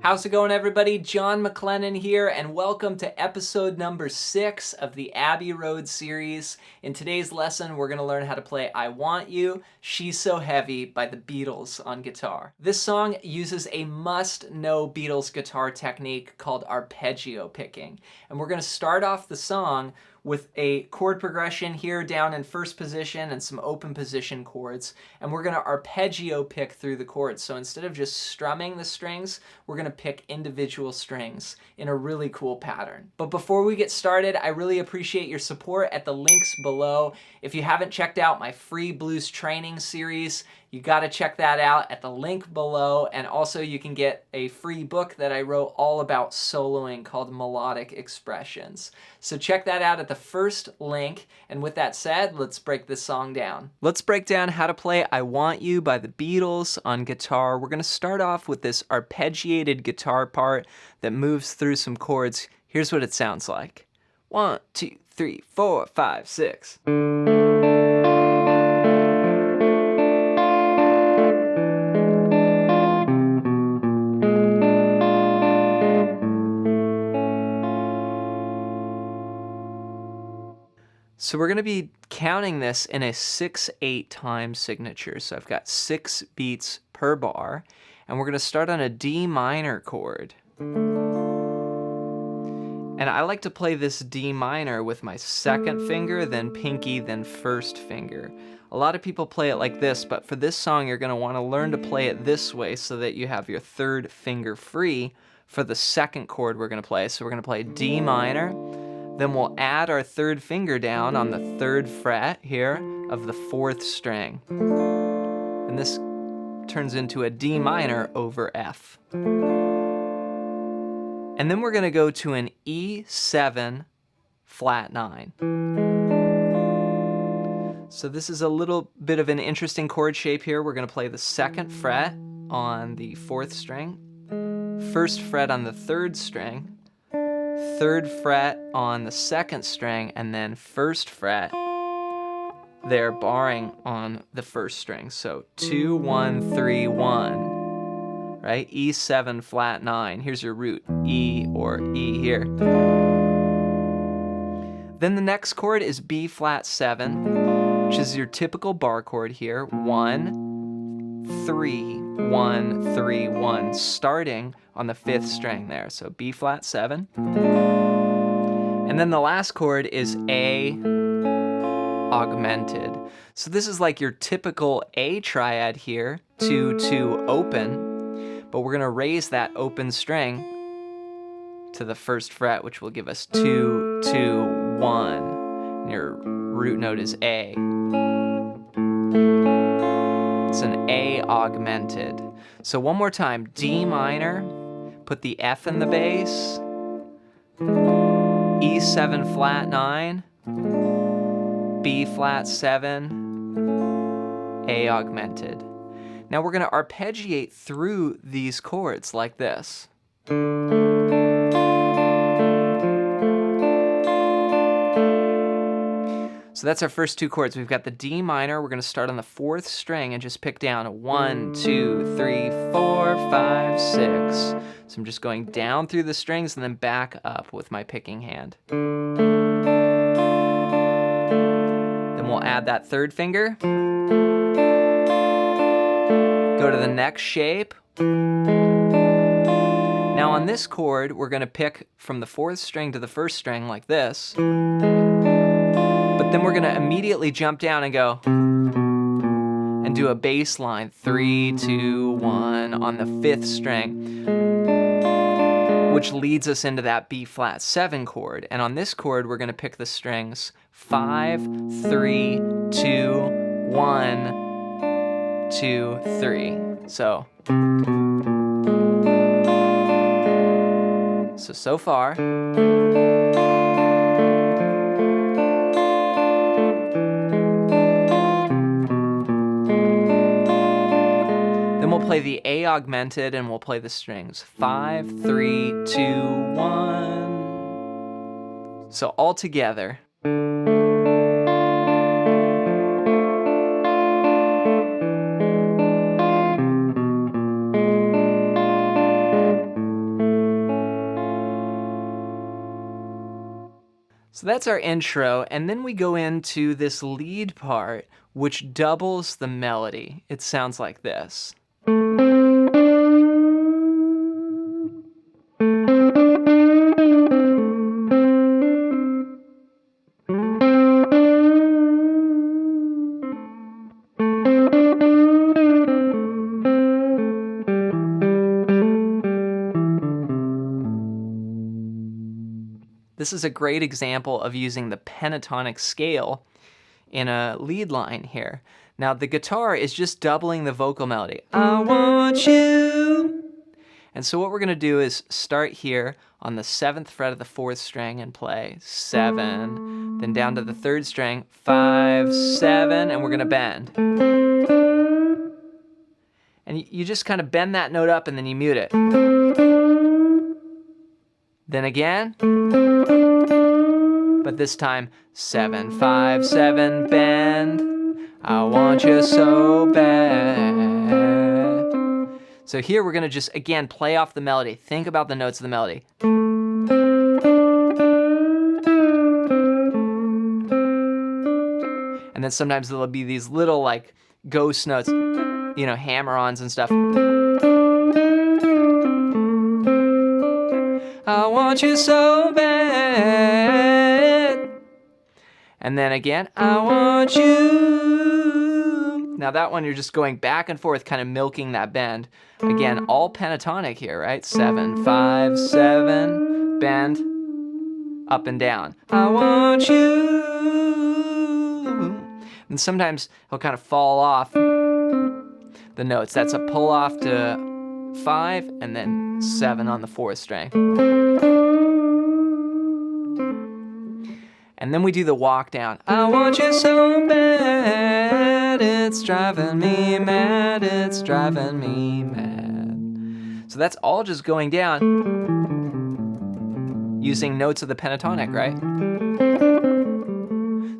How's it going, everybody? John MacLennan here, and welcome to episode number 6 of the Abbey Road Series. In today's lesson, we're going to learn how to play I Want You, She's So Heavy by the Beatles on guitar. This song uses a must-know Beatles guitar technique called arpeggio picking. And we're going to start off the song with a chord progression here down in first position and some open position chords. And we're going to arpeggio pick through the chords. So instead of just strumming the strings, we're going to pick individual strings in a really cool pattern. But before we get started, I really appreciate your support at the links below. If you haven't checked out my free blues training series, you got to check that out at the link below. And also you can get a free book that I wrote all about soloing called Melodic Expressions. So check that out at the first link. And with that said, let's break this song down. Let's break down how to play I Want You by the Beatles on guitar. We're going to start off with this arpeggiated guitar part that moves through some chords. Here's what it sounds like. 1, 2, 3, 4, 5, 6. So we're going to be counting this in a 6/8 time signature. So I've got 6 beats per bar, and we're going to start on a D minor chord. And I like to play this D minor with my second finger, then pinky, then first finger. A lot of people play it like this, but for this song, you're going to want to learn to play it this way so that you have your third finger free for the second chord we're going to play. So we're going to play D minor. Then we'll add our third finger down on the 3rd fret here of the 4th string. And this turns into a D minor over F. And then we're going to go to an E7 flat 9. So this is a little bit of an interesting chord shape here. We're going to play the 2nd fret on the 4th string, 1st fret on the 3rd string, 3rd fret on the 2nd string, and then 1st fret there barring on the 1st string. So 2, 1, 3, 1, right? E7 flat 9. Here's your root, E or E here. Then the next chord is B flat 7, which is your typical bar chord here. 1, 3, 1, 3, 1, starting on the 5th string there. So B flat 7. And then the last chord is A augmented. So this is like your typical A triad here, 2, 2, open, but we're going to raise that open string to the 1st fret, which will give us 2, 2, 1. And your root note is A. It's an A augmented. So one more time, D minor, put the F in the bass, E7 flat 9, B flat 7, A augmented. Now we're going to arpeggiate through these chords like this. So that's our first 2 chords. We've got the D minor. We're going to start on the 4th string and just pick down a 1, 2, 3, 4, 5, 6. So I'm just going down through the strings and then back up with my picking hand. Then we'll add that 3rd finger. Go to the next shape. Now on this chord, we're going to pick from the 4th string to the 1st string like this. But then we're going to immediately jump down and go and do a bass line, 3, 2, 1 on the 5th string, which leads us into that B flat 7 chord. And on this chord, we're going to pick the strings 5, 3, 2, 1, 2, 3. So far. Play the A augmented and we'll play the strings 5, 3, 2, 1. So all together. So that's our intro, and then we go into this lead part, which doubles the melody. It sounds like this. This is a great example of using the pentatonic scale in a lead line here. Now the guitar is just doubling the vocal melody. I want you. And so what we're going to do is start here on the 7th fret of the 4th string and play 7, then down to the 3rd string, 5, 7, and we're going to bend. And you just kind of bend that note up and then you mute it. Then again, but this time 7, 5, 7, bend. I want you so bad. So here we're gonna just again play off the melody. Think about the notes of the melody. And then sometimes there'll be these little like ghost notes, you know, hammer-ons and stuff. I want you so bad. And then again, I want you. Now that one, you're just going back and forth, kind of milking that bend. Again, all pentatonic here, right? 7, 5, 7, bend, up and down. I want you. And sometimes he'll kind of fall off the notes. That's a pull off to 5 and then 7 on the 4th string. And then we do the walk down. I want you so bad, it's driving me mad, it's driving me mad. So that's all just going down using notes of the pentatonic, right?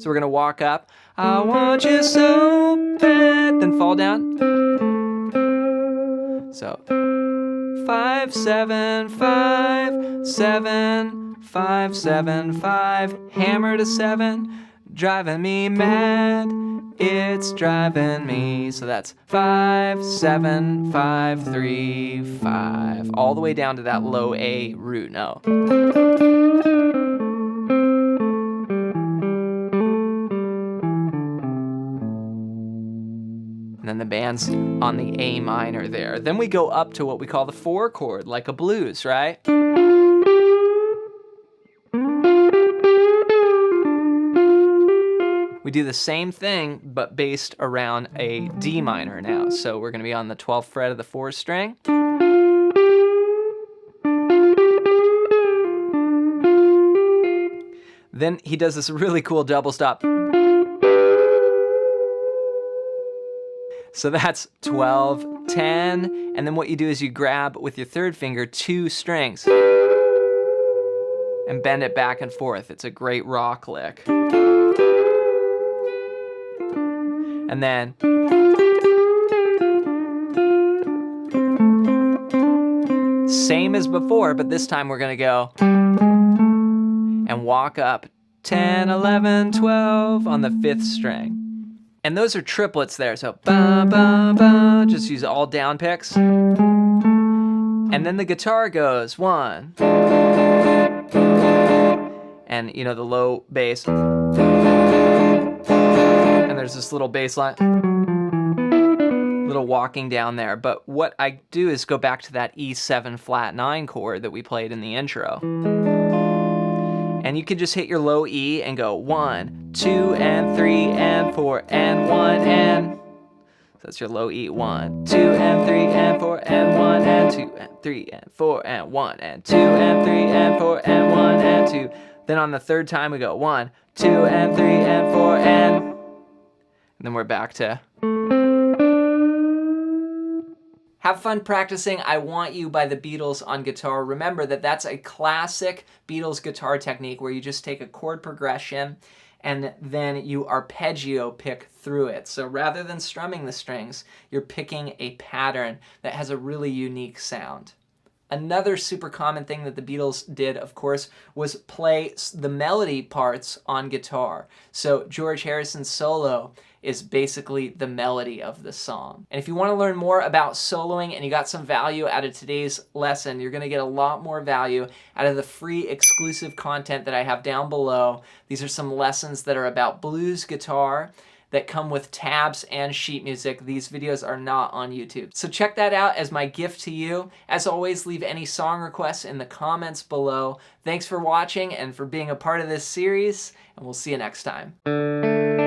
So we're gonna walk up. I want you so bad, then fall down. So 5, 7, 5, 7, 5, 7, 5, hammer to 7, driving me mad, it's driving me. So that's 5, 7, 5, 3, 5, all the way down to that low A root note. And then the band's on the A minor there. Then we go up to what we call the 4 chord, like a blues, right? We do the same thing, but based around a D minor now. So we're gonna be on the 12th fret of the 4th string. Then he does this really cool double stop. So that's 12, 10, and then what you do is you grab with your 3rd finger 2 strings and bend it back and forth. It's a great rock lick. And then same as before, but this time we're gonna go and walk up 10, 11, 12 on the 5th string. And those are triplets there, so ba ba ba, just use all down picks. And then the guitar goes 1. And you know, the low bass. And there's this little bass line. Little walking down there. But what I do is go back to that E7 flat 9 chord that we played in the intro. And you can just hit your low E and go 1, 2, and 3, and 4, and 1, and... So that's your low E. 1, 2, and 3, and 4, and 1, and 2, and 3, and 4, and 1, and 2, and 3, and 4, and 1, and 2. Then on the 3rd time we go 1, 2, and 3, and 4, and then we're back to... Have fun practicing I Want You by the Beatles on guitar. Remember that that's a classic Beatles guitar technique where you just take a chord progression and then you arpeggio pick through it. So rather than strumming the strings, you're picking a pattern that has a really unique sound. Another super common thing that the Beatles did, of course, was play the melody parts on guitar. So George Harrison's solo is basically the melody of the song. And if you want to learn more about soloing and you got some value out of today's lesson, you're going to get a lot more value out of the free exclusive content that I have down below. These are some lessons that are about blues guitar that come with tabs and sheet music. These videos are not on YouTube. So check that out as my gift to you. As always, leave any song requests in the comments below. Thanks for watching and for being a part of this series, and we'll see you next time.